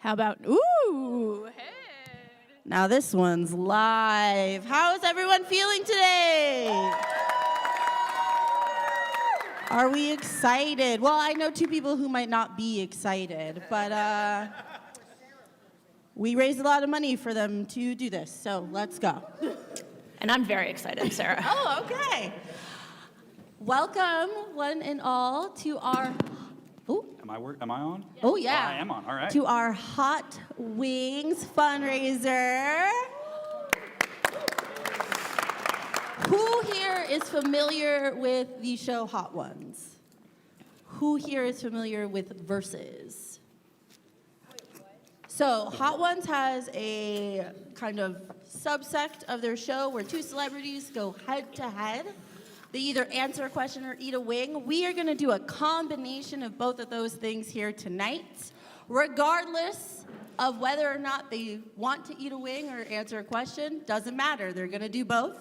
How about, ooh, hey. Now this one's live. How is everyone feeling today? Are we excited? Well, I know two people who might not be excited, but we raised a lot of money for them to do this, so let's go. And I'm very excited, Sarah. Oh, okay. Welcome, one and all, to our... Ooh. Am I on? Oh, yeah. I am on, all right. To our Hot Wings fundraiser. Who here is familiar with the show Hot Ones? Who here is familiar with Versus? So Hot Ones has a kind of subsect of their show where two celebrities go head to head. They either answer a question or eat a wing. We are going to do a combination of both of those things here tonight, regardless of whether or not they want to eat a wing or answer a question. Doesn't matter. They're going to do both.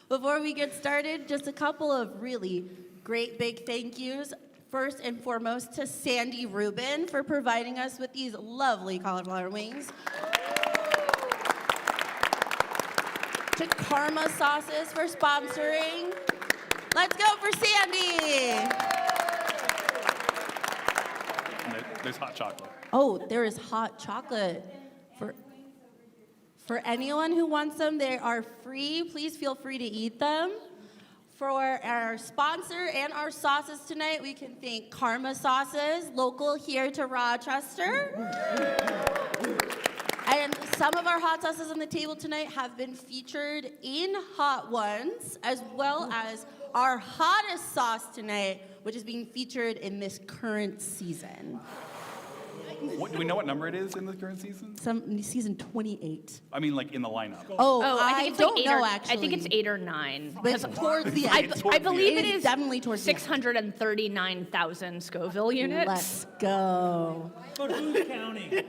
Before we get started, just a couple of really great big thank yous. First and foremost to Sandy Rubin for providing us with these lovely cauliflower wings. To Karma Sauces for sponsoring. Let's go for Sandy. There's hot chocolate. Oh, there is hot chocolate. For anyone who wants them, they are free. Please feel free to eat them. For our sponsor and our sauces tonight, we can thank Karma Sauces, local here to Rochester. And some of our hot sauces on the table tonight have been featured in Hot Ones, as well as our hottest sauce tonight, which is being featured in this current season. Do we know what number it is in the current season? Season 28. I mean, like in the lineup. Oh, I think it's don't like know, actually. I think it's 8 or 9. But towards the I, end. I believe it It is is definitely towards the end. 639,000 Scoville units. Let's go. But who's counting?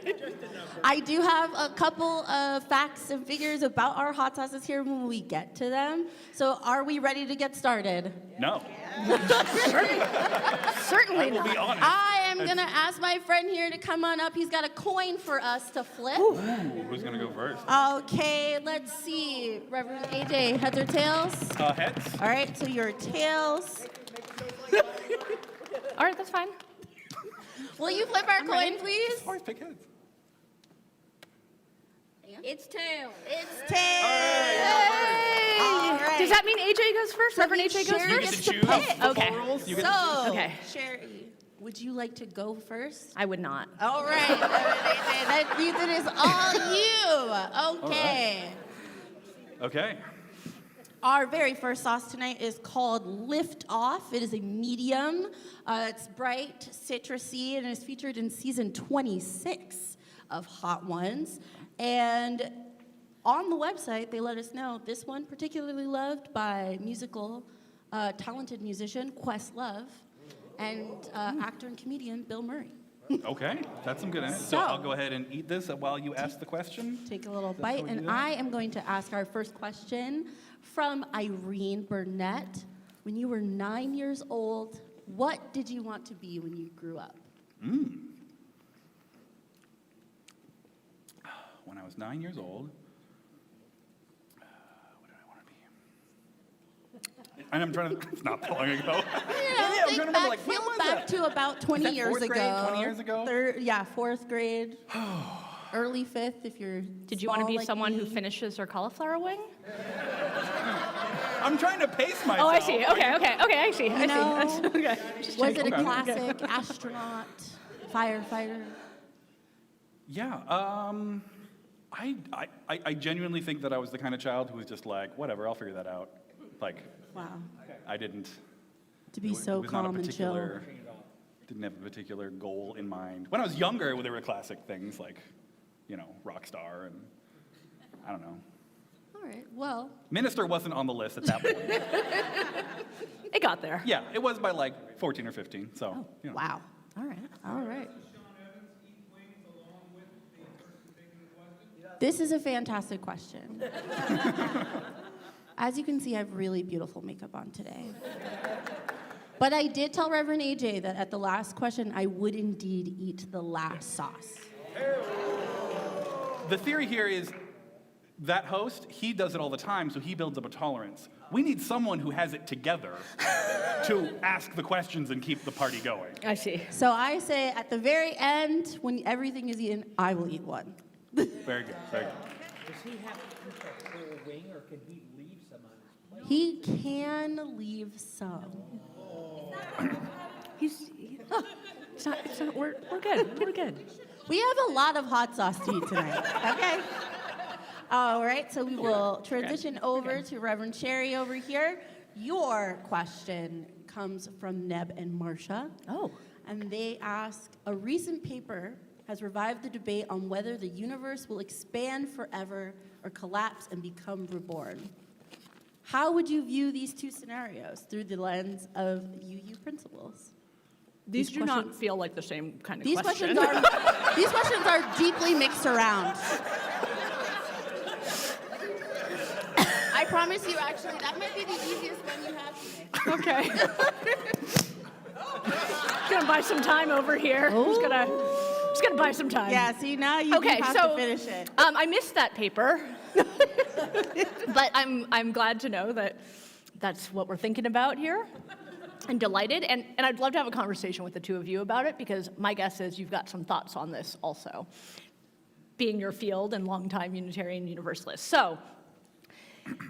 I do have a couple of facts and figures about our hot sauces here when we get to them. So are we ready to get started? No. Certainly We'll not. be honest. I am going to ask my friend here to come on up. He's got a coin for us to flip. Ooh, who's gonna go first? Okay, let's see. Reverend AJ, heads or tails? Heads. All right, so your tails. All right, that's fine. Will you flip our coin, please? Always pick heads. It's tails. It's tails. Hey! All right. Does that mean AJ goes first? Reverend AJ goes Sherry You first? get gets to to choose pick. football Okay. rules. You get So, Okay. Sherry, would you like to go first? I would not. All right. That means it is all you. Okay. Okay. Our very first sauce tonight is called Lift Off. It is a medium. It's bright, citrusy, and is featured in season 26 of Hot Ones. And on the website, they let us know this one particularly loved by talented musician Questlove and actor and comedian Bill Murray. Okay. That's some good in it. So So- I'll go ahead and eat this while you ask the question. Take a little how bite, we do and that? I am going to ask our first question from Irene Burnett. When you were 9 years old, what did you want to be when you grew up? When I was 9 years old, what did I want to be? And I'm trying to. It's not that long ago. You know, I'm think trying to remember, back, like, when feel was back that? to about 20 that years fourth ago. grade, 20 years ago? Yeah, fourth grade. Early fifth, if you're Did you want to small be like someone who me. finishes her cauliflower wing? I'm trying to pace myself. Oh, I see. Okay, I see. I see. No. That's, okay. Was it a Okay. classic astronaut, firefighter? Yeah. I genuinely think that I was the kind of child who was just like, whatever, I'll figure that out. Like, Wow. I didn't. To be It so was not a calm and chill. particular. Didn't have a particular goal in mind. When I was younger, there were classic things like, rock star and I don't know. All right, well. Minister wasn't on the list at that point. It got there. Yeah, it was by like 14 or 15. So, Wow. All right. All right. This is a fantastic question. As you can see, I have really beautiful makeup on today. But I did tell Reverend AJ that at the last question, I would indeed eat the last sauce. The theory here is that host, he does it all the time, so he builds up a tolerance. We need someone who has it together to ask the questions and keep the party going. I see. So I say at the very end, when everything is eaten, I will eat one. Very good, very good. Does he have to keep a whole wing, or can he leave some on his plate? He can leave some. We're good. We're good. We have a lot of hot sauce to eat tonight, okay? All right, so we will transition over to Reverend Sherry over here. Your question comes from Neb and Marsha. Oh. And they ask, a recent paper has revived the debate on whether the universe will expand forever or collapse and become reborn. How would you view these two scenarios through the lens of UU principles? These do not questions- feel like the same kind of These question. these questions are deeply mixed around. I promise you, actually, that might be the easiest one you have today. Okay. Gonna buy some time over here. Just gonna buy some time. Yeah, see, now you Okay, have so to finish it. I missed that paper, but I'm glad to know that that's what we're thinking about here. I'm delighted, and I'd love to have a conversation with the two of you about it, because my guess is you've got some thoughts on this also, being your field and longtime Unitarian Universalist. So,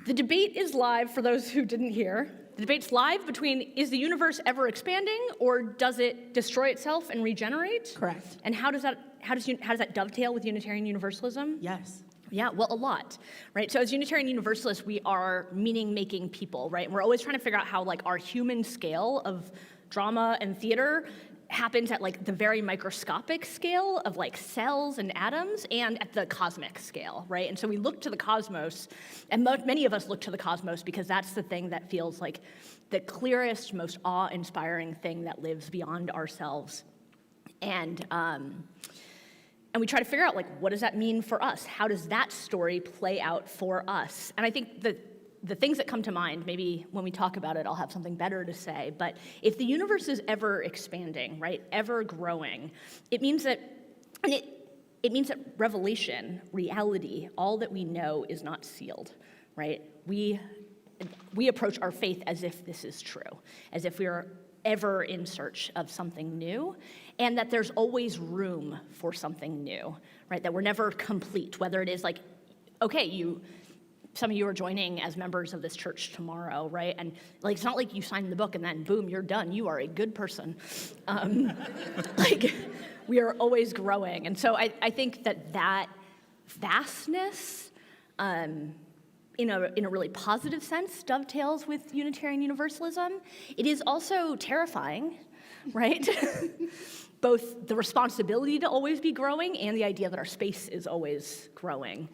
the debate is live for those who didn't hear. The debate's live between, is the universe ever expanding, or does it destroy itself and regenerate? Correct. And how does that dovetail with Unitarian Universalism? Yes. Yeah, well, a lot, right? So as Unitarian Universalists, we are meaning-making people, right? And we're always trying to figure out how, like, our human scale of drama and theater happens at, like, the very microscopic scale of, like, cells and atoms, and at the cosmic scale, right? And so we look to the cosmos, and many of us look to the cosmos because that's the thing that feels like the clearest, most awe-inspiring thing that lives beyond ourselves. And we try to figure out, like, what does that mean for us? How does that story play out for us? And I think the things that come to mind, maybe when we talk about it, I'll have something better to say, but if the universe is ever expanding, right, ever growing, it means that, it means that revelation, reality, all that we know is not sealed, right? We approach our faith as if this is true, as if we are ever in search of something new, and that there's always room for something new, right? That we're never complete, whether it is like, okay, some of you are joining as members of this church tomorrow, right? And like, it's not like you sign the book and then boom, you're done. You are a good person. Like, we are always growing. And so I think that vastness, in a really positive sense, dovetails with Unitarian Universalism. It is also terrifying, right? Both the responsibility to always be growing and the idea that our space is always growing.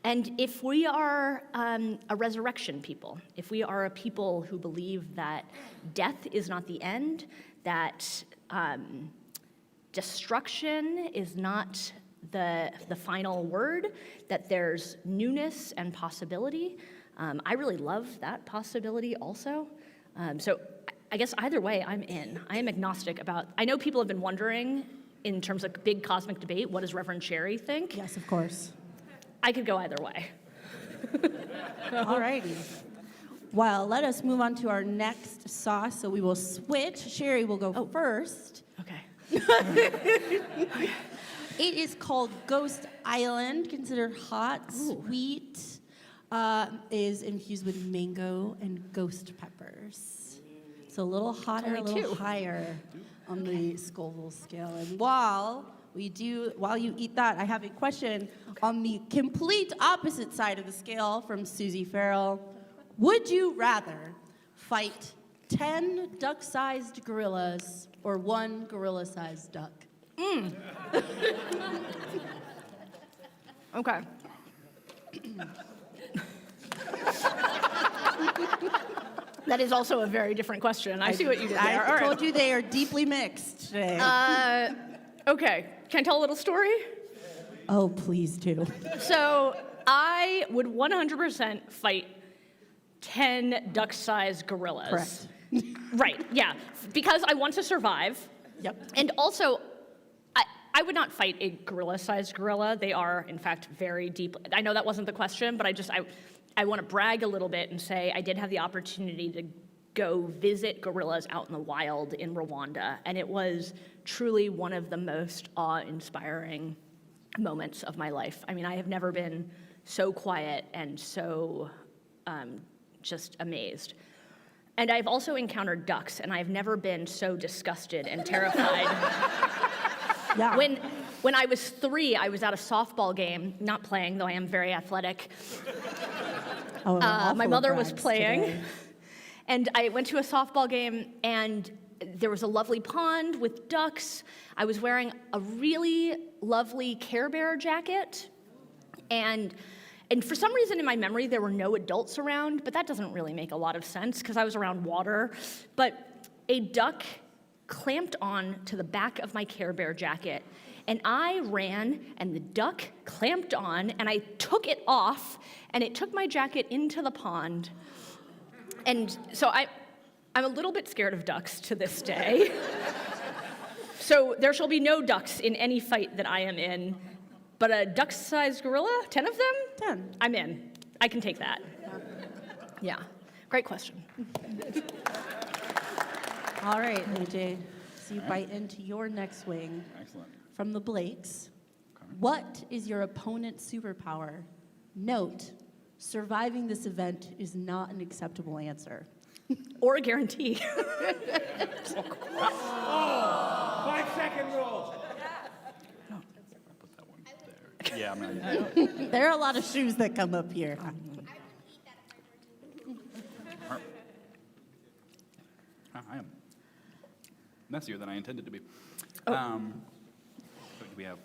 And if we are a resurrection people, if we are a people who believe that death is not the end, that destruction is not the final word, that there's newness and possibility, I really love that possibility also. So I guess either way, I'm in. I am agnostic about, I know people have been wondering in terms of big cosmic debate, what does Reverend Sherry think? Yes, of course. I could go either way. All righty. Well, let us move on to our next sauce. So we will switch. Sherry will go first. Okay. It is called Ghost Island, considered hot, sweet, is infused with mango and ghost peppers. So a little hotter, a Only little two. higher on the Scoville scale. And while you eat that, I have a question on the complete opposite side of the scale from Susie Farrell. Would you rather fight 10 duck-sized gorillas or 1 gorilla-sized duck? Okay. That is also a very different question. I see what you did there. All I right. told you they are deeply mixed today. Okay, can I tell a little story? Oh, please do. So I would 100% fight 10 duck-sized gorillas. Correct. Right, yeah, because I want to survive. Yep. And also, I would not fight a gorilla-sized gorilla. They are, in fact, very deep. I know that wasn't the question, but I want to brag a little bit and say I did have the opportunity to go visit gorillas out in the wild in Rwanda, and it was truly one of the most awe-inspiring moments of my life. I mean, I have never been so quiet and so just amazed. And I've also encountered ducks, and I've never been so disgusted and terrified. Yeah. When I was 3, I was at a softball game, not playing, though I am very athletic. Oh, My mother was brags playing, today. and I went to a softball game, and there was a lovely pond with ducks. I was wearing a really lovely Care Bear jacket, and for some reason in my memory, there were no adults around, but that doesn't really make a lot of sense because I was around water. But a duck clamped on to the back of my Care Bear jacket, and I ran, and the duck clamped on, and I took it off, and it took my jacket into the pond. And so I'm a little bit scared of ducks to this day. So there shall be no ducks in any fight that I am in. But a duck-sized gorilla, 10 of them? 10. I'm in. I can take that. Yeah. Great question. All right, AJ. So you bite into your next wing Excellent. from the Blakes. Okay. What is your opponent's superpower? Note, surviving this event is not an acceptable answer. Or a guarantee. 5-second rule. Put that one there. Yeah, I'm gonna. There are a lot of shoes that come up here. I am messier than I intended to be. Oh. What do we have?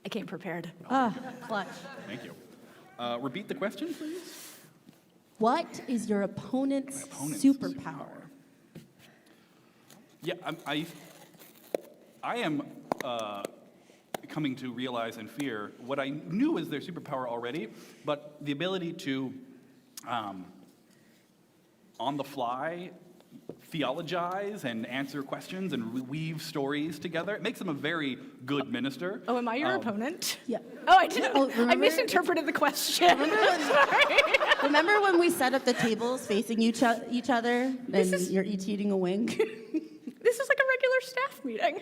I came prepared. Clutch. Thank you. Repeat the question, please. What is your opponent's, Opponent's superpower? Yeah, I am coming to realize and fear what I knew was their superpower already, but the ability to, on the fly, theologize and answer questions and weave stories together. It makes them a very good minister. Oh, am I your opponent? Yeah. Oh, I didn't. Oh, I remember- misinterpreted the question. Sorry. Remember when we set up the tables facing each other and is- you're each eating a wing? This is like a regular staff meeting.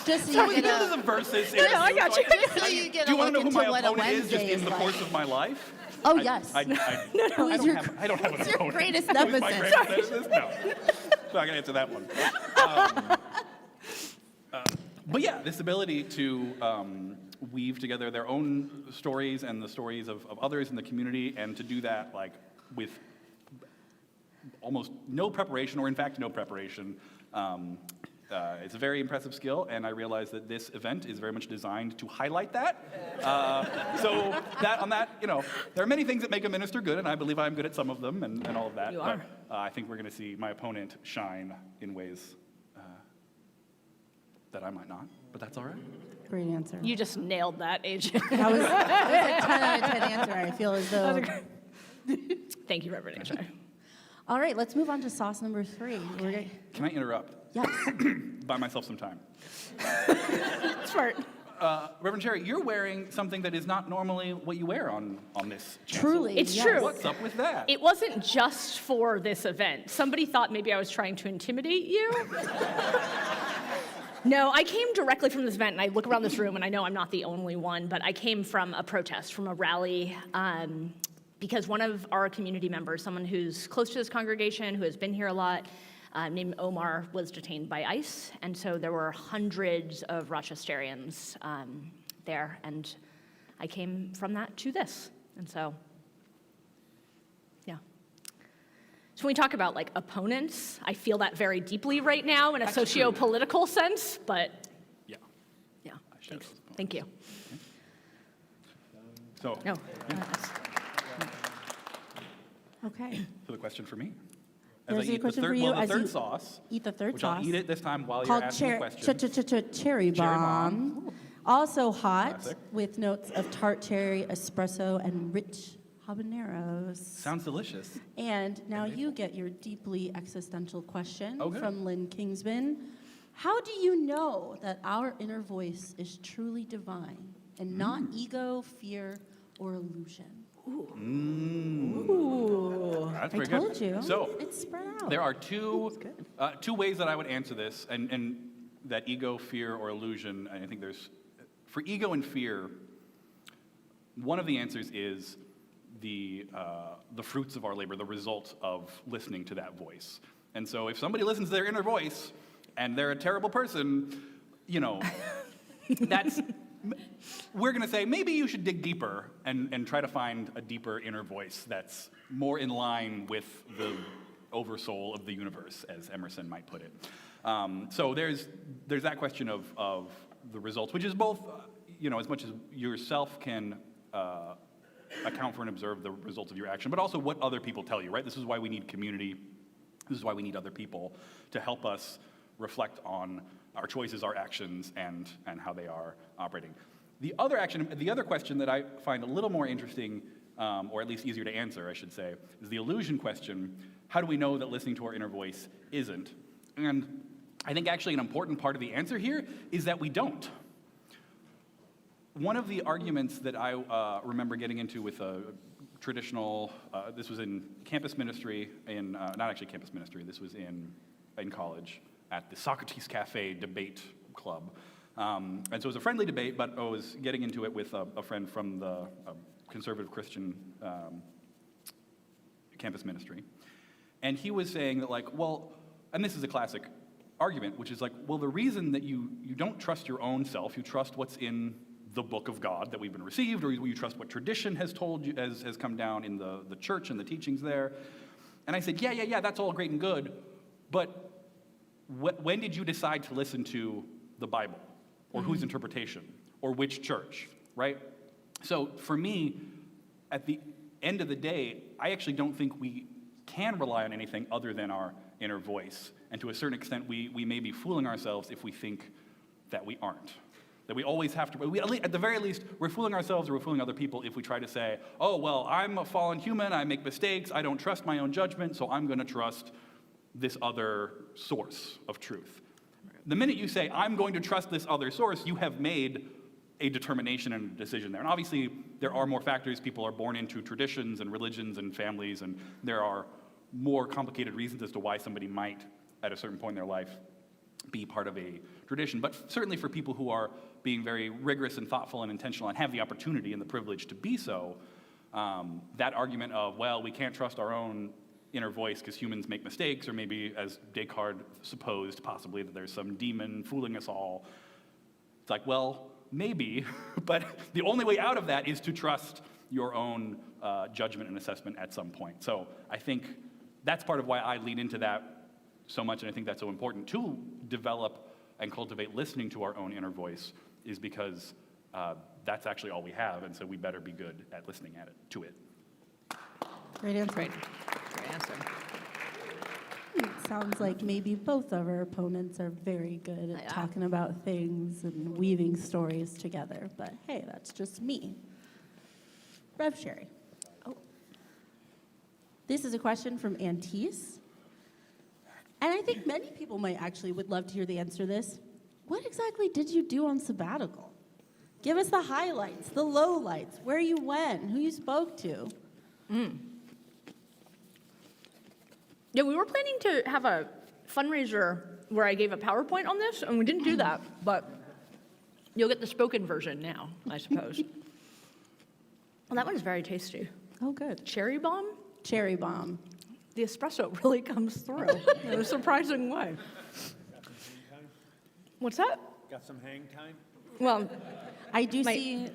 Just so So you we get know a, this is a versus. No, I got you. so you get Do you a want to look know who into my what a opponent is just Wednesday in the like. course of my life? Oh, yes. I Who's your- I don't have an who's your opponent. greatest Who's my nemesis? greatest nemesis? No. So I can answer that one. But yeah, this ability to weave together their own stories and the stories of others in the community, and to do that like with almost no preparation, or in fact no preparation. It's a very impressive skill, and I realize that this event is very much designed to highlight that. So that on that, there are many things that make a minister good, and I believe I'm good at some of them, and all of that. You are. But I think we're going to see my opponent shine in ways that I might not, but that's all right. Great answer. You just nailed that, AJ. That was a 10 out of 10 answer. I feel as though. Thank you, Reverend AJ. All right, let's move on to sauce number 3. Can I interrupt? Yes. Buy myself some time. Smart. Reverend Cherry, you're wearing something that is not normally what you wear on this chancel. Truly. It's yes. true. What's up with that? It wasn't just for this event. Somebody thought maybe I was trying to intimidate you. No, I came directly from this event, and I look around this room, and I know I'm not the only one, but I came from a protest, from a rally, because one of our community members, someone who's close to this congregation, who has been here a lot, named Omar, was detained by ICE, and so there were hundreds of Rochesterians there, and I came from that to this, and so, yeah. So when we talk about like opponents, I feel that very deeply right now in a socio-political sense, but Yeah. yeah, share thanks. those opponents. Thank you. So, No. Okay. so the question for me? There's a the question third, for you well, the as third you sauce, Eat the third which sauce. I'll eat it this time while you're Called asking the question. cherry bomb. bomb. Also hot, Classic. with notes of tart cherry, espresso, and rich habaneros. Sounds delicious. And now you get your deeply existential question Okay. from Lynn Kingsman. How do you know that our inner voice is truly divine and not ego, fear, or illusion? That's I very told good. you. So It's spread out. there are two ways that I would answer this, and that ego, fear, or illusion. I think there's for ego and fear. One of the answers is the fruits of our labor, the result of listening to that voice. And so, if somebody listens to their inner voice and they're a terrible person, you know, that's. We're going to say, maybe you should dig deeper and try to find a deeper inner voice that's more in line with the oversoul of the universe, as Emerson might put it. So there's that question of the results, which is both, you know, as much as yourself can account for and observe the results of your action, but also what other people tell you, right? This is why we need community. This is why we need other people to help us reflect on our choices, our actions, and how they are operating. The other question that I find a little more interesting, or at least easier to answer, I should say, is the illusion question. How do we know that listening to our inner voice isn't? And I think actually an important part of the answer here is that we don't. One of the arguments that I remember getting into with a traditional, this was in campus ministry, not actually campus ministry, this was in college, at the Socrates Cafe debate club. And so it was a friendly debate, but I was getting into it with a friend from the conservative Christian campus ministry. And he was saying that, like, well, and this is a classic argument, which is like, well, the reason that you don't trust your own self, you trust what's in the book of God that we've been received, or you trust what tradition has told you, has come down in the church and the teachings there. And I said, yeah, that's all great and good, but when did you decide to listen to the Bible, or whose interpretation, or which church, right? So for me, at the end of the day, I actually don't think we can rely on anything other than our inner voice. And to a certain extent, we may be fooling ourselves if we think that we aren't. That we always have to, at the very least, we're fooling ourselves or we're fooling other people if we try to say, oh, well, I'm a fallen human, I make mistakes, I don't trust my own judgment, so I'm going to trust this other source of truth. The minute you say, I'm going to trust this other source, you have made a determination and a decision there. And obviously, there are more factors. People are born into traditions and religions and families, and there are more complicated reasons as to why somebody might, at a certain point in their life, be part of a tradition. But certainly for people who are being very rigorous and thoughtful and intentional and have the opportunity and the privilege to be so, that argument of, well, we can't trust our own inner voice because humans make mistakes, or maybe, as Descartes supposed, possibly that there's some demon fooling us all. It's like, well, maybe, but the only way out of that is to trust your own judgment and assessment at some point. So I think that's part of why I lean into that so much, and I think that's so important to develop and cultivate listening to our own inner voice, is because that's actually all we have, and so we better be good at listening to it. Great answer. Great answer. It sounds like maybe both of our opponents are very good at Yeah. talking about things and weaving stories together. But hey, that's just me. Rev Sherry. Oh. This is a question from Antisse. And I think many people might actually would love to hear the answer to this. What exactly did you do on sabbatical? Give us the highlights, the lowlights, where you went, who you spoke to. Yeah, we were planning to have a fundraiser where I gave a PowerPoint on this, and we didn't do that, but you'll get the spoken version now, I suppose. Well, that one's very tasty. Oh, good. Cherry bomb? Cherry bomb. The espresso really comes through in a surprising way. What's that? Got some hang time? Well, I do My- see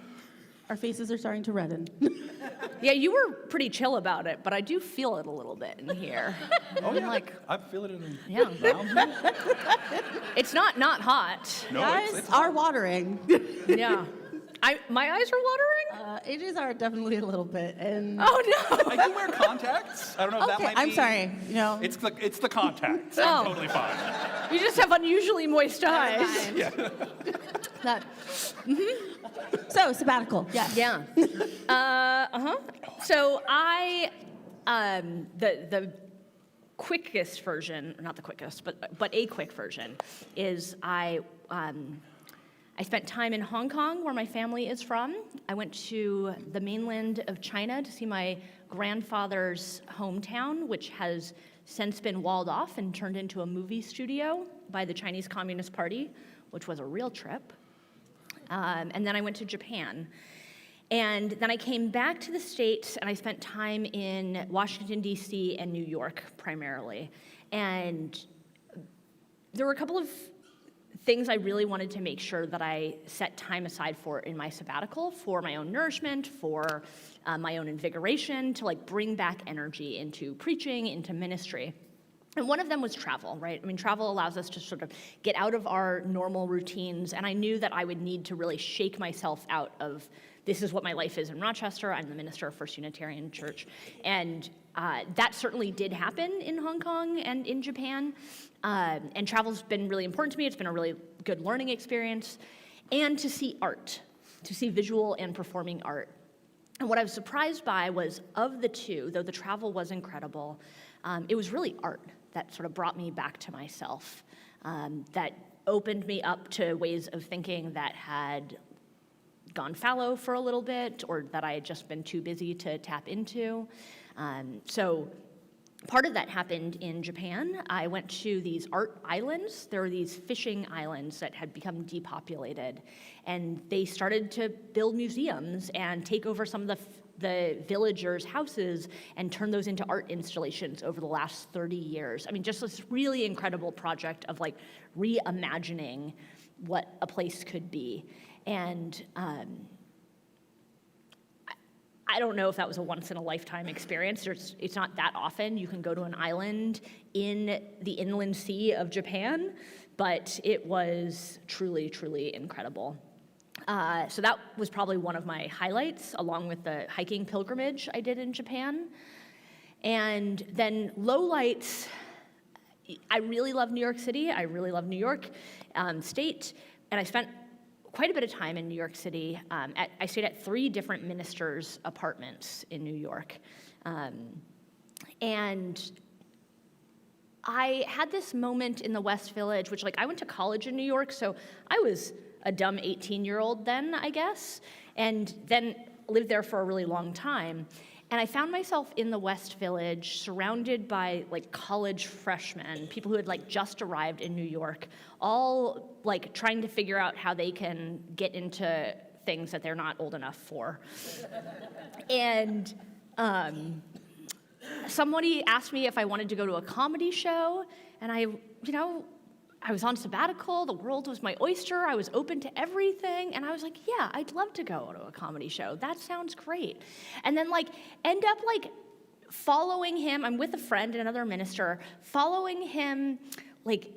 our faces are starting to redden. yeah, you were pretty chill about it, but I do feel it a little bit in here. Oh, yeah, like, I feel it in yeah. It's not hot. No, Eyes it's are watering. Yeah. My eyes are watering? Ages are definitely a little bit. And Oh, no. I do wear contacts. I don't know if that okay, might be. I'm sorry. You know, It's the contacts. Oh. I'm totally fine. You just have unusually moist eyes. Never mind. That, So, sabbatical, yeah. yeah. So the quickest version, not the quickest, but a quick version, is I spent time in Hong Kong, where my family is from. I went to the mainland of China to see my grandfather's hometown, which has since been walled off and turned into a movie studio by the Chinese Communist Party, which was a real trip. And then I went to Japan. And then I came back to the States, and I spent time in Washington, D.C. and New York primarily. And there were a couple of things I really wanted to make sure that I set time aside for in my sabbatical, for my own nourishment, for my own invigoration, to like bring back energy into preaching, into ministry. And one of them was travel, right? I mean, travel allows us to sort of get out of our normal routines, and I knew that I would need to really shake myself out of, this is what my life is in Rochester. I'm the minister of First Unitarian Church. And that certainly did happen in Hong Kong and in Japan. And travel's been really important to me. It's been a really good learning experience. And to see art, to see visual and performing art. And what I was surprised by was, of the two, though the travel was incredible, it was really art that sort of brought me back to myself, that opened me up to ways of thinking that had gone fallow for a little bit, or that I had just been too busy to tap into. So part of that happened in Japan. I went to these art islands. There were these fishing islands that had become depopulated, and they started to build museums and take over some of the villagers' houses and turn those into art installations over the last 30 years. I mean, just this really incredible project of like reimagining what a place could be. And I don't know if that was a once-in-a-lifetime experience. It's not that often you can go to an island in the inland sea of Japan, but it was truly, truly incredible. So that was probably one of my highlights, along with the hiking pilgrimage I did in Japan. And then lowlights, I really love New York City. I really love New York State, and I spent quite a bit of time in New York City. I stayed at 3 different ministers' apartments in New York. And I had this moment in the West Village, which, like, I went to college in New York, so I was a dumb 18-year-old then, I guess, and then lived there for a really long time. And I found myself in the West Village, surrounded by like college freshmen, people who had like just arrived in New York, all like trying to figure out how they can get into things that they're not old enough for. And somebody asked me if I wanted to go to a comedy show, and I was on sabbatical, the world was my oyster, I was open to everything, and I was like, yeah, I'd love to go to a comedy show, that sounds great. And then like, end up like following him, I'm with a friend and another minister, following him like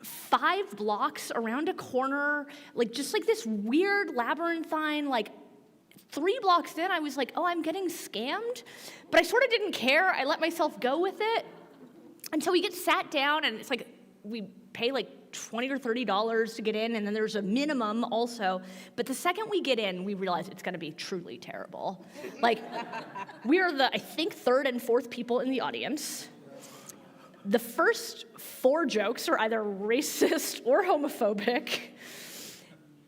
5 blocks around a corner, like just like this weird labyrinthine, like 3 blocks in, I was like, oh, I'm getting scammed, but I sort of didn't care, I let myself go with it, until we get sat down, and it's like, we pay like $20 or $30 to get in, and then there's a minimum also. But the second we get in, we realize it's gonna be truly terrible. Like, we are the, I think, 3rd and 4th people in the audience. The first 4 jokes are either racist or homophobic.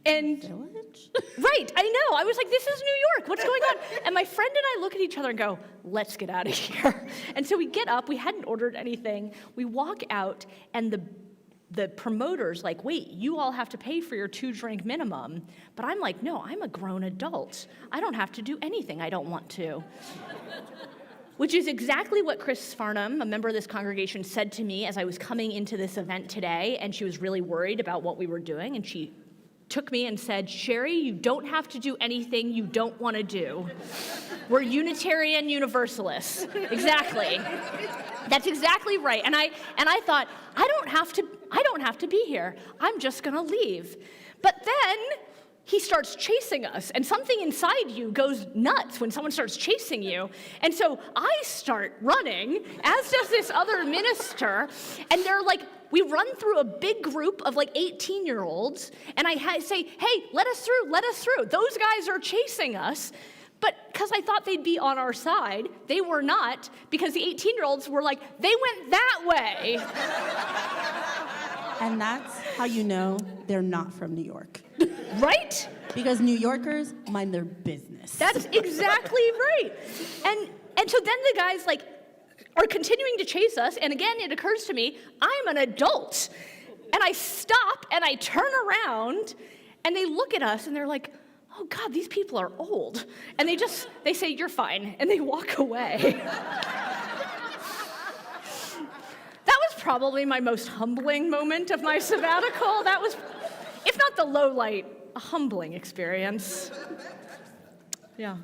And, right, I know, I was like, this is New York, what's going on? And my friend and I look at each other and go, let's get out of here. And so we get up, we hadn't ordered anything, we walk out, and the promoter's like, wait, you all have to pay for your 2-drink minimum. But I'm like, no, I'm a grown adult. I don't have to do anything I don't want to. Which is exactly what Chris Farnham, a member of this congregation, said to me as I was coming into this event today, and she was really worried about what we were doing, and she took me and said, Sherry, you don't have to do anything you don't want to do. We're Unitarian Universalists. Exactly. That's exactly right. And I thought, I don't have to be here. I'm just gonna leave. But then he starts chasing us, and something inside you goes nuts when someone starts chasing you. And so I start running, as does this other minister, and they're like, we run through a big group of like 18-year-olds, and I say, hey, let us through, let us through. Those guys are chasing us. But because I thought they'd be on our side, they were not, because the 18-year-olds were like, they went that way. And that's how you know they're not from New York. Right? Because New Yorkers mind their business. That's exactly right. And so then the guys like are continuing to chase us, and again it occurs to me, I'm an adult. And I stop and I turn around and they look at us and they're like, oh God, these people are old. And they say, you're fine, and they walk away. That was probably my most humbling moment of my sabbatical. That was, if not the low light, a humbling experience. Yeah.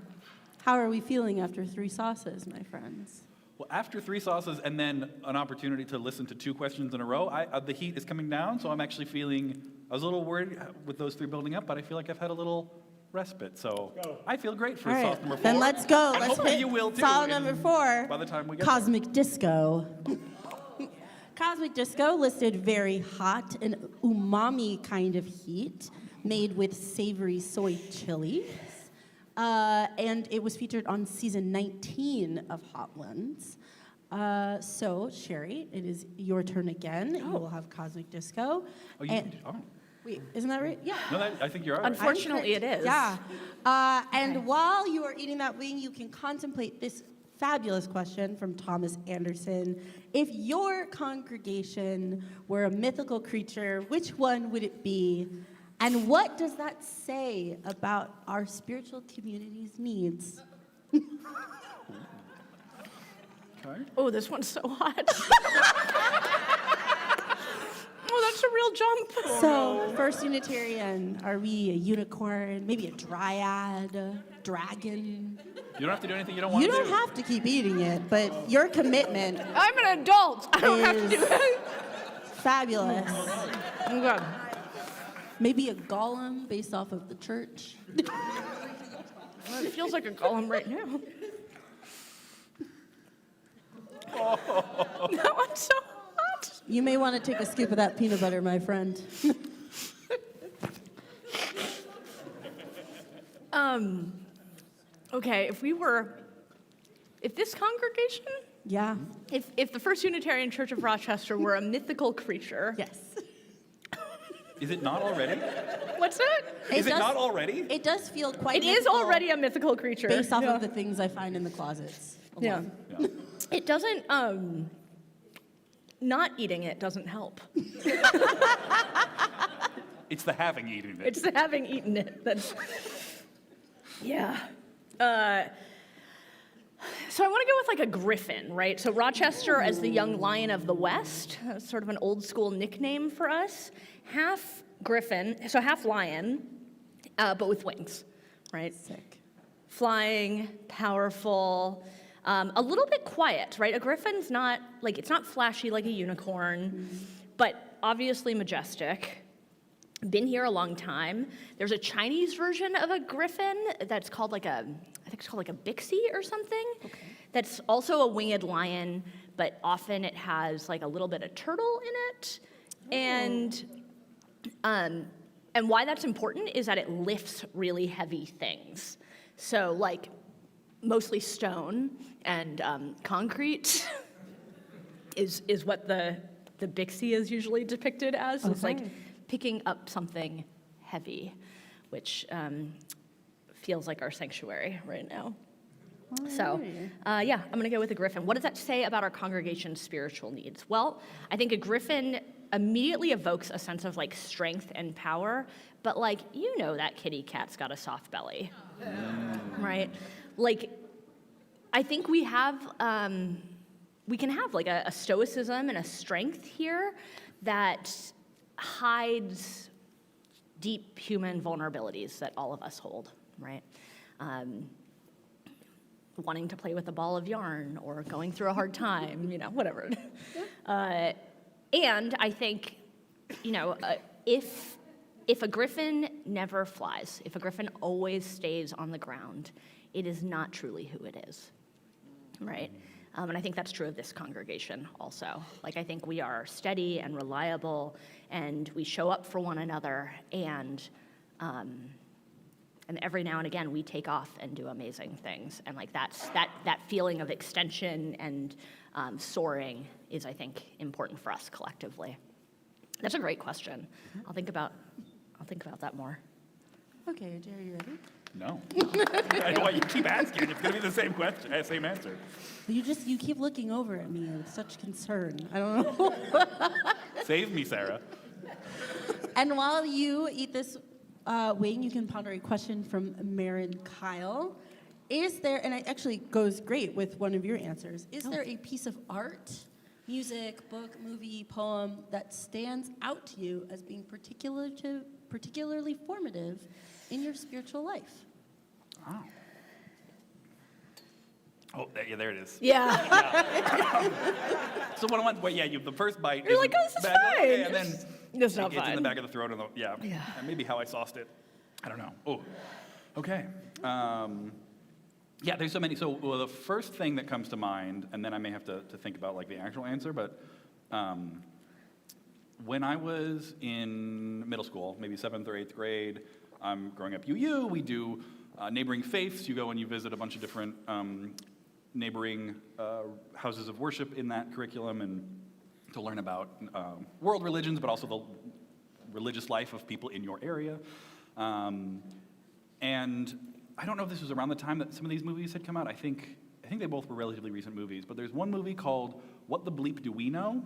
How are we feeling after 3 sauces, my friends? Well, after 3 sauces and then an opportunity to listen to 2 questions in a row, the heat is coming down, so I'm actually feeling, I was a little worried with those 3 building up, but I feel like I've had a little respite, so I feel great for All right, sauce number 4. then let's go. I'm Let's hoping hit you will too. sauce number 4. By the time we get Cosmic Disco. Cosmic Disco listed very hot and umami kind of heat made with savory soy chilies. And it was featured on season 19 of Hot Ones. So, Sherry, it is your turn again. You will have Cosmic Disco. Oh, Wait, isn't that right? Yeah. no, I think you're all right. Unfortunately, it is. Yeah. And while you are eating that wing, you can contemplate this fabulous question from Thomas Anderson. If your congregation were a mythical creature, which one would it be? And what does that say about our spiritual community's needs? Okay. Oh, this one's so hot. Oh, that's a real jump. So, First Unitarian, are we a unicorn, maybe a dryad, a dragon? You don't have to do anything you don't want You to do. don't have to keep eating it, but your commitment I'm an adult. I don't have to do is it. fabulous. Oh, God. Maybe a golem based off of the church. Well, it feels like a golem right now. That one's so hot. You may want to take a scoop of that peanut butter, my friend. Okay, if this congregation, Yeah. if the First Unitarian Church of Rochester were a mythical creature, Yes. Is it not already? what's that? Is it does- not already? It does feel quite It is mythical already a mythical creature. based off Yeah. of the things I find in the closets. Yeah. alone. Yeah. It doesn't, not eating it doesn't help. It's the having eaten it. It's the having eaten it that's, yeah. So I want to go with like a griffin, right? So Rochester as the young lion of the West, that's sort of an old school nickname for us. Half griffin, so half lion, but with wings, right? Sick. Flying, powerful, a little bit quiet, right? A griffin's not, like, it's not flashy like a unicorn, but obviously majestic. Been here a long time. There's a Chinese version of a griffin that's called like I think it's called like a bixie or something. Okay. That's also a winged lion, but often it has like a little bit of turtle in it. And why that's important is that it lifts really heavy things. So like mostly stone and concrete is what the bixie is usually depicted as. It's like picking up something heavy, which feels like our sanctuary right now. So, yeah, I'm going to go with a griffin. What does that say about our congregation's spiritual needs? Well, I think a griffin immediately evokes a sense of like strength and power, but like, you know that kitty cat's got a soft belly, right? Like, I think we have, we can have like a stoicism and a strength here that hides deep human vulnerabilities that all of us hold, right? Wanting to play with a ball of yarn or going through a hard time, you know, whatever. And I think, you know, if if a griffin never flies, if a griffin always stays on the ground, it is not truly who it is, right? And I think that's true of this congregation also. Like, I think we are steady and reliable, and we show up for one another, and every now and again we take off and do amazing things. And like that feeling of extension and soaring is, I think, important for us collectively. That's a great question. I'll think about that more. Okay, Jerry, you ready? No. I know why you keep asking. It's going to be the same question, same answer. You keep looking over at me with such concern. I don't know. Save me, Sarah. And while you eat this wing, you can ponder a question from Marin Kyle. Is there, and it actually goes great with one of your answers, is there a piece of art, music, book, movie, poem that stands out to you as being particularly formative in your spiritual life? Oh, yeah, there it is. Yeah. So the first bite. You're like, oh, this is bad, fine. okay, and then It's not it's in the fine. back of the throat. And maybe how I sauced it. I don't know. Oh, okay. Yeah, there's so many. So the first thing that comes to mind, and then I may have to think about like the actual answer, but when I was in middle school, maybe 7th or 8th grade, I'm growing up UU, we do neighboring faiths. You go and you visit a bunch of different neighboring houses of worship in that curriculum, and to learn about world religions, but also the religious life of people in your area. And I don't know if this was around the time that some of these movies had come out. I think they both were relatively recent movies, but there's one movie called What the Bleep Do We Know?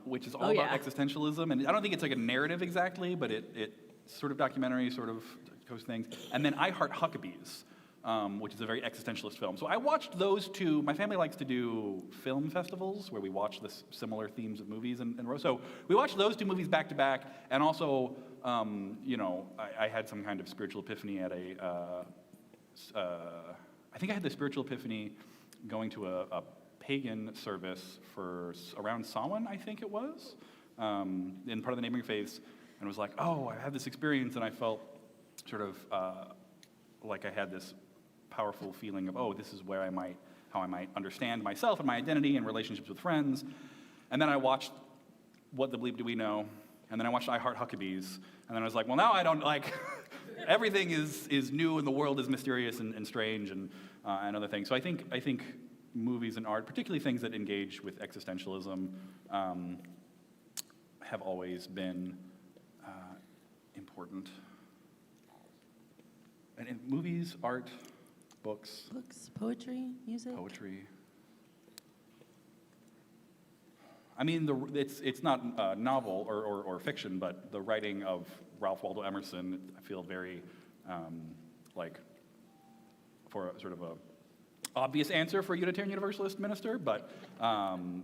Which is all about existentialism, and I don't think it's like a narrative exactly, but it sort of documentary, sort of coast things. And then I Heart Huckabees, which is a very existentialist film. So I watched those two. My family likes to do film festivals where we watch similar themes of movies in a row. So we watched those two movies back to back, and also, I had some kind of spiritual epiphany at I think I had the spiritual epiphany going to a pagan service for around Samhain, I think it was, in part of the neighboring faiths, and was like, oh, I had this experience, and I felt sort of like I had this powerful feeling of, oh, this is how I might understand myself and my identity and relationships with friends. And then I watched What the Bleep Do We Know? And then I watched I Heart Huckabees. And then I was like, well, now I don't like, everything is new and the world is mysterious and strange and other things. So I think movies and art, particularly things that engage with existentialism, have always been important. And in movies, art, books, Poetry, music? poetry. I mean, it's not novel or fiction, but the writing of Ralph Waldo Emerson, I feel very, for a sort of a obvious answer for a Unitarian Universalist minister, but the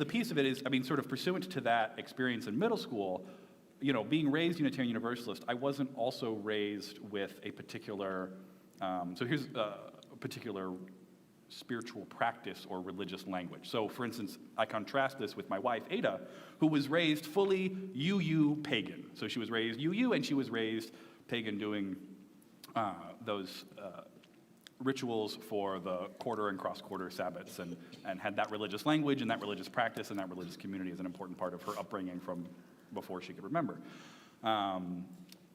piece of it is, sort of pursuant to that experience in middle school, being raised Unitarian Universalist, I wasn't also raised with a particular, so here's a particular spiritual practice or religious language. So, for instance, I contrast this with my wife, Ada, who was raised fully UU pagan. So she was raised UU, and she was raised pagan, doing those rituals for the quarter and cross-quarter Sabbaths, and had that religious language and that religious practice and that religious community as an important part of her upbringing from before she could remember.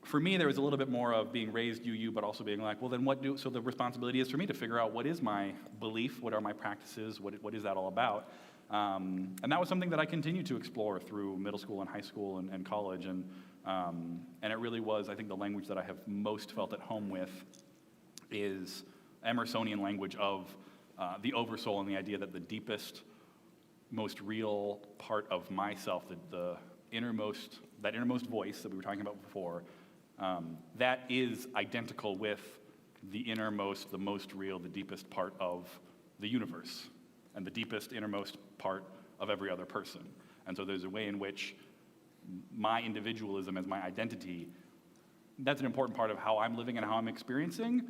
For me, there was a little bit more of being raised UU, but also being like, well, then so the responsibility is for me to figure out what is my belief, what are my practices, what is that all about? And that was something that I continued to explore through middle school and high school and college, and it really was, I think, the language that I have most felt at home with is Emersonian language of the oversoul, and the idea that the deepest, most real part of myself, that innermost voice that we were talking about before, that is identical with the innermost, the most real, the deepest part of the universe, and the deepest, innermost part of every other person. And so there's a way in which my individualism as my identity, that's an important part of how I'm living and how I'm experiencing,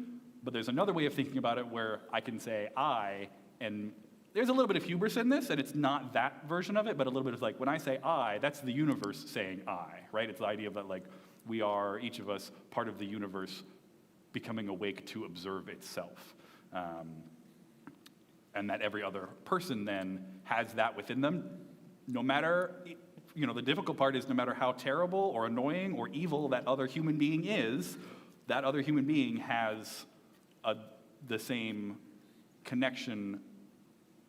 but there's another way of thinking about it where I can say I, and there's a little bit of hubris in this, and it's not that version of it, but a little bit of like, when I say I, that's the universe saying I, right? It's the idea that like, we are, each of us, part of the universe becoming awake to observe itself. And that every other person then has that within them, no matter, the difficult part is no matter how terrible or annoying or evil that other human being is, that other human being has the same connection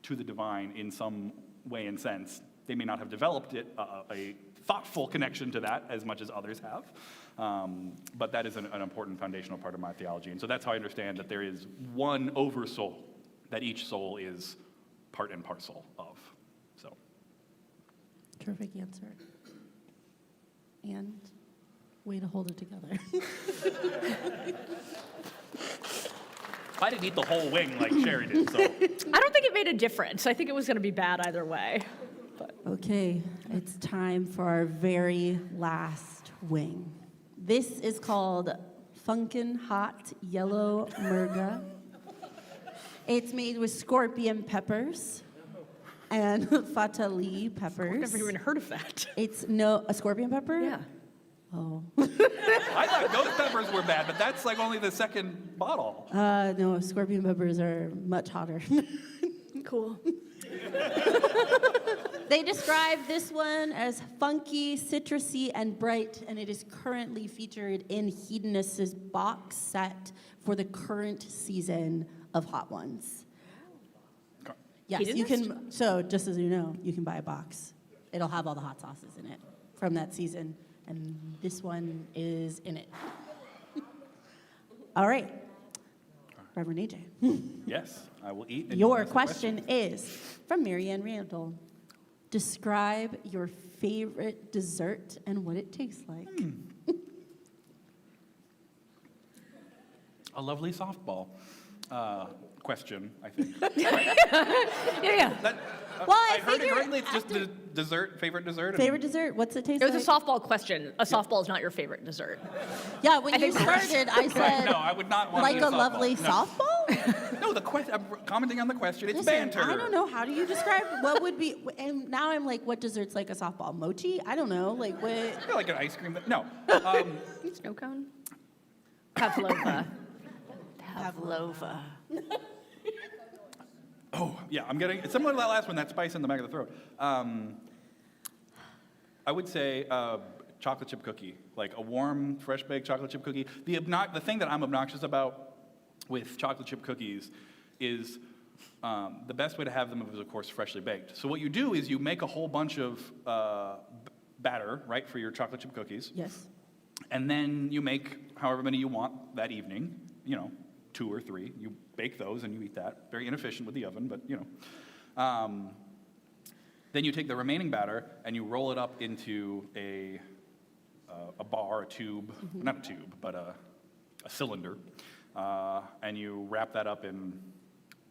to the divine in some way and sense. They may not have developed it, a thoughtful connection to that as much as others have, but that is an important foundational part of my theology. And so that's how I understand that there is one oversoul, that each soul is part and parcel of. So. Terrific answer. And way to hold it together. I didn't eat the whole wing like Sherry did, so. I don't think it made a difference. I think it was going to be bad either way. Okay, it's time for our very last wing. This is called Funkin' Hot Yellow Murga. It's made with scorpion peppers and fatali peppers. I've never even heard of that. It's a scorpion pepper? Yeah. Oh. I thought ghost peppers were bad, but that's like only the second bottle. No, scorpion peppers are much hotter. Cool. They describe this one as funky, citrusy, and bright, and it is currently featured in Hedonist's box set for the current season of Hot Ones. Yes, you can. So, just as you know, you can buy a box. It'll have all the hot sauces in it from that season, and this one is in it. All right, Reverend AJ. Yes, I will eat. and Your ask the question is from Marianne Randall. Describe your favorite dessert and what it tastes like. A lovely softball question, I think. Yeah. That, Well, I I heard it figured correctly. It's just the dessert, favorite dessert. and- Favorite dessert? What's it taste It like? was a softball question. A softball is not your favorite dessert. Yeah, when I you think that's- started, I said, No, I would not want like to eat a lovely No. softball? No, the question. I'm commenting on the question. It's Listen, banter. I don't know. How do you describe what would be? And now I'm like, what dessert's like a softball? Mochi? I don't know. Like what? I feel like an ice cream. No. Snow cone? Pavlova. Pavlova. Oh, yeah, I'm getting, it's similar to that last one, that spice in the back of the throat. I would say chocolate chip cookie, like a warm, fresh baked chocolate chip cookie. The thing that I'm obnoxious about with chocolate chip cookies is the best way to have them is, of course, freshly baked. So what you do is you make a whole bunch of batter, right, for your chocolate chip cookies. Yes. And then you make however many you want that evening, 2 or 3. You bake those and you eat that. Very inefficient with the oven, but then you take the remaining batter and you roll it up into a bar, a tube, not a tube, but a cylinder, and you wrap that up in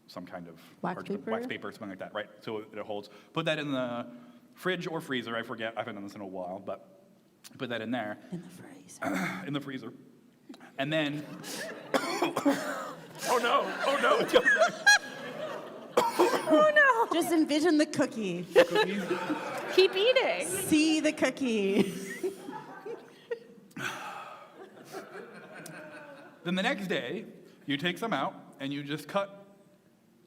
some kind of Wax paper? wax paper, something like that, right? So it holds. Put that in the fridge or freezer. I forget. I haven't done this in a while, but put that in there. In the freezer. In the freezer. And then, oh no, it's coming back. Oh no! Just envision the cookie. Cookies. Keep eating. See the cookie. Then the next day, you take some out and you just cut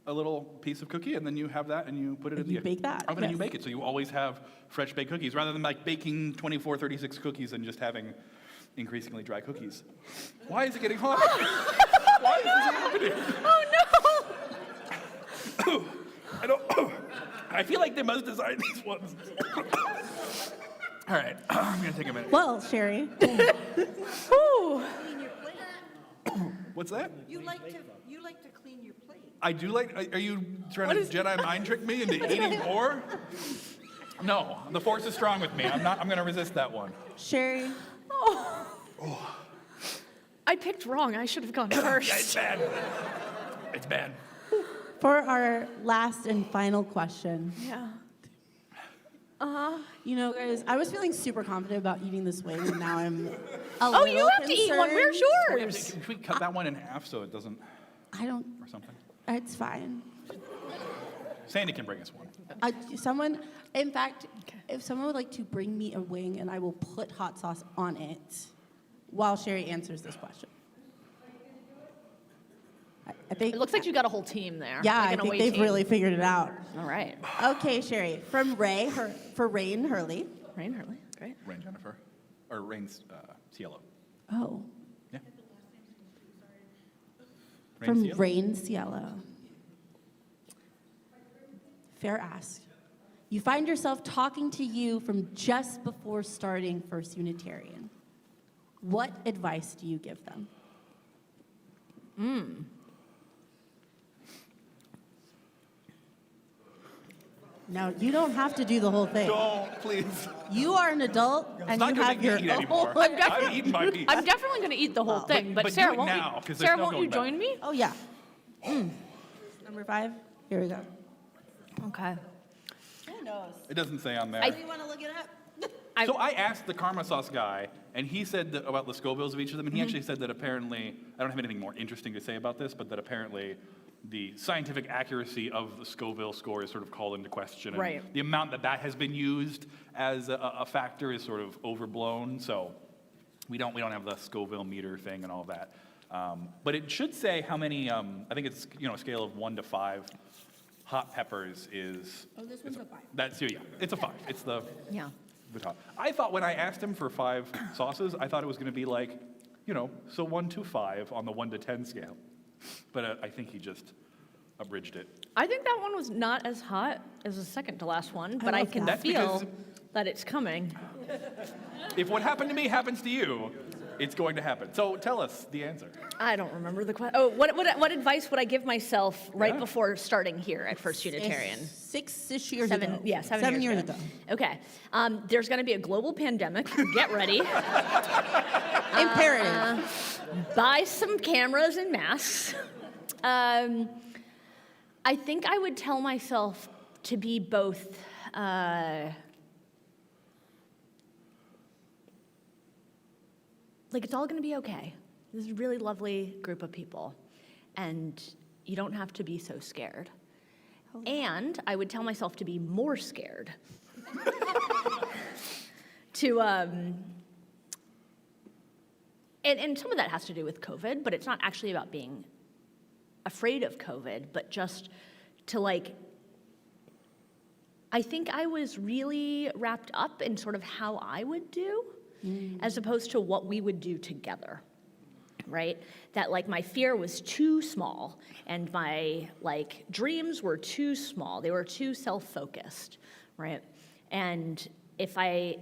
a little piece of cookie, and then you have that and you put it And in you the bake that, oven and you yes. bake it. So you always have fresh baked cookies rather than like baking 24, 36 cookies and just having increasingly dry cookies. Why is it getting hotter? Why is this happening? Oh no! I don't. I feel like they must design these ones. All right, I'm gonna take a minute. Well, Sherry. Ooh. What's that? You like to clean your plate. I do like. Are you trying to Jedi mind trick me into eating more? No, the Force is strong with me. I'm gonna resist that one. Sherry. I picked wrong. I should have gone Yeah, first. it's bad. It's bad. For our last and final question. Yeah. Guys, I was feeling super confident about eating this wing, and now I'm a Oh, little you have to eat one. Where's concerned. yours? Can we cut that one in half so it doesn't, I don't. or something? It's fine. Sandy can bring us one. In fact, if someone would like to bring me a wing, and I will put hot sauce on it while Sherry answers this question. I think. It looks like you got a whole team there. Yeah, like I an think away they've team. really figured it out. All right. Okay, Sherry, from for Rain Hurley. Rain Hurley, great. Rain Jennifer. Or Rain's Cielo. Oh, Yeah. from Cielo? Rain Cielo. Fair ask. You find yourself talking to you from just before starting First Unitarian. What advice do you give them? Now, you don't have to do the whole thing. Don't, please. You are an adult, and not you gonna have make me your eat own. anymore. I've eaten my piece. I'm definitely going to eat the whole thing, but but Sarah, do it won't now, you? 'cause there's Sarah, no won't you going back. join me? Oh, yeah. Number 5. Here we go. Okay. Who knows? It doesn't say on there. I- Do you want to look it up? So I asked the karma sauce guy, and he said that about the Scovilles of each of them, and he actually said that apparently, I don't have anything more interesting to say about this, but that apparently the scientific accuracy of the Scoville score is sort of called into question. And Right. the amount that has been used as a factor is sort of overblown, so we don't have the Scoville meter thing and all that. But it should say how many, I think it's, a scale of 1 to 5. Hot peppers is. Oh, this one's a 5. That's, yeah, it's a 5. It's the Yeah. top. I thought when I asked him for 5 sauces, I thought it was going to be like, so 1 to 5 on the 1 to 10 scale. But I think he just abridged it. I think that one was not as hot as the second to last one, but I love can that. That's feel because- that it's coming. If what happened to me happens to you, it's going to happen. So tell us the answer. I don't remember the question. Oh, what advice would I give myself right Yeah. before starting here at First Unitarian? 6-ish years Seven, ago. yeah, 7 years ago. ago. Okay. There's going to be a global pandemic. Get ready. Imperative. Buy some cameras and masks. I think I would tell myself to be both. Like, it's all going to be okay. This is a really lovely group of people, and you don't have to be so scared. And I would tell myself to be more scared. And some of that has to do with COVID, but it's not actually about being afraid of COVID, but just to I think I was really wrapped up in sort of how I would do, as opposed to what we would do together, right? That my fear was too small, and my dreams were too small. They were too self-focused, right? And if I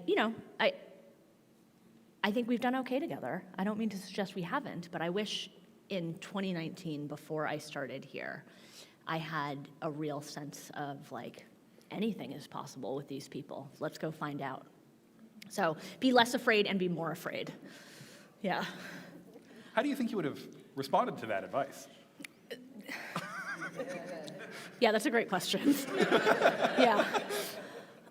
think we've done okay together. I don't mean to suggest we haven't, but I wish in 2019, before I started here, I had a real sense of anything is possible with these people. Let's go find out. So be less afraid and be more afraid. Yeah. How do you think you would have responded to that advice? Yeah, that's a great question. Yeah.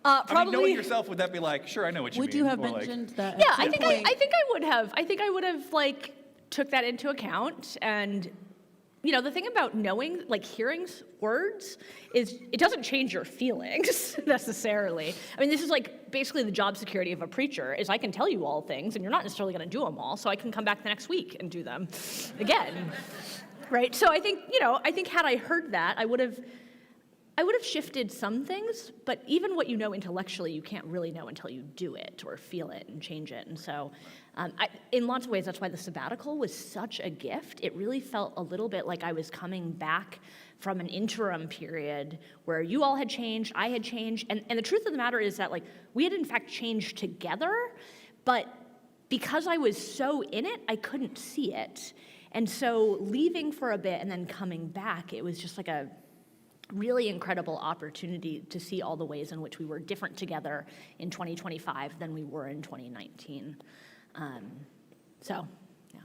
I mean, Probably. knowing yourself, would that be like, sure, I know what you mean? Would you have Or mentioned that? Yeah, at I some think point? I think I would have. I think I would have took that into account. And the thing about knowing, hearing words is it doesn't change your feelings necessarily. I mean, this is basically the job security of a preacher is I can tell you all things, and you're not necessarily going to do them all, so I can come back the next week and do them again, right? So I think I think had I heard that, I would have shifted some things, but even what you know intellectually, you can't really know until you do it or feel it and change it. And so, in lots of ways, that's why the sabbatical was such a gift. It really felt a little bit like I was coming back from an interim period where you all had changed, I had changed, and the truth of the matter is that we had in fact changed together, but because I was so in it, I couldn't see it. And so leaving for a bit and then coming back, it was just a really incredible opportunity to see all the ways in which we were different together in 2025 than we were in 2019. So, yeah,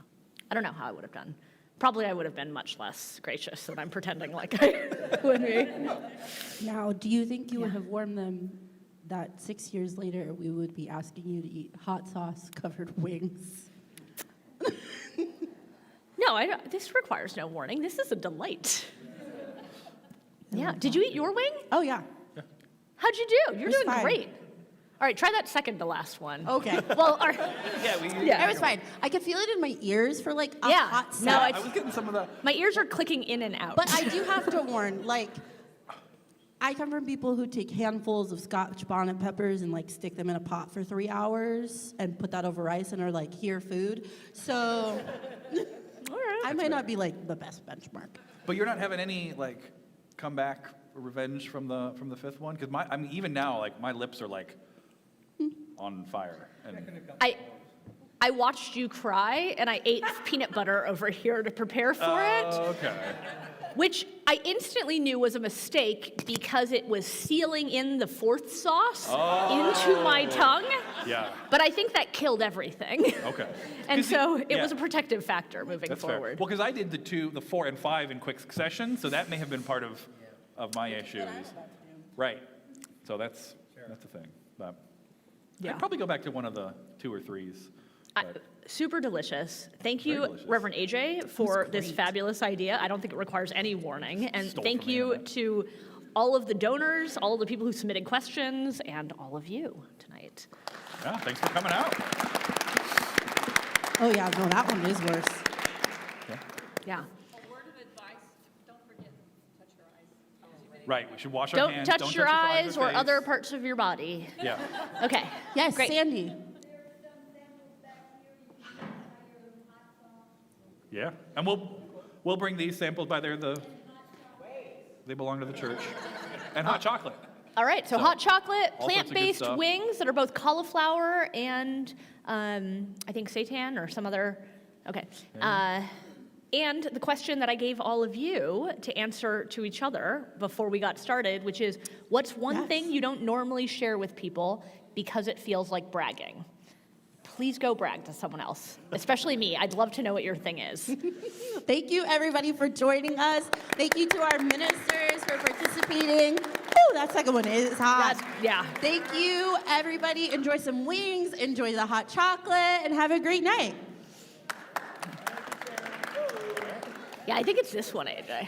I don't know how I would have done. Probably I would have been much less gracious than I'm pretending like I would be. Now, do you think you would Yeah. have warned them that 6 years later we would be asking you to eat hot sauce covered wings? No, this requires no warning. This is a delight. Yeah. Did you eat your wing? Oh, yeah. How'd you do? You're It's doing fine. great. All right, try that second to last one. Okay. Well, It was fine. I could feel it in my ears for like a Yeah. hot No, second. I was getting some of the. my ears are clicking in and out. But I do have to warn, like, I come from people who take handfuls of Scotch bonnet peppers and like stick them in a pot for 3 hours and put that over rice and are like, here, food. So I might not be like the best benchmark. But you're not having any like comeback revenge from the fifth one, because I mean, even now, like my lips are like on fire. And I watched you cry, and I ate peanut butter over here to prepare for it, okay. which I instantly knew was a mistake because it was sealing in the fourth sauce into my tongue. Yeah. But I think that killed everything. Okay. And 'Cause so it yeah. was a protective factor moving That's forward. fair. Well, because I did the 4 and 5 in quick succession, so that may have been part of my issues. Right. So that's the thing. But Yeah. I'd probably go back to one of the 2 or 3s. but- Super delicious. Thank Very you, delicious. Reverend AJ, for this fabulous idea. I don't think it requires any warning. And Stole thank from the you internet. to all of the donors, all of the people who submitted questions, and all of you tonight. Yeah, thanks for coming out. Oh, yeah, no, that one is worse. Yeah. Right, we should wash our Don't hands. touch your eyes or face. other parts of your body. Yeah. Okay. Yes, Great. Sandy. Yeah, and we'll bring these samples by there. They belong to the church. And hot chocolate. All right, so So, hot chocolate, all sorts of good plant-based stuff. wings that are both cauliflower and I think seitan or some other. Okay. And the question that I gave all of you to answer to each other before we got started, which is, what's one Yes. thing you don't normally share with people because it feels like bragging? Please go brag to someone else, especially me. I'd love to know what your thing is. Thank you, everybody, for joining us. Thank you to our ministers for participating. Ooh, that second one is hot. Yeah. Thank you, everybody. Enjoy some wings, enjoy the hot chocolate, and have a great night. Yeah, I think it's this one, AJ.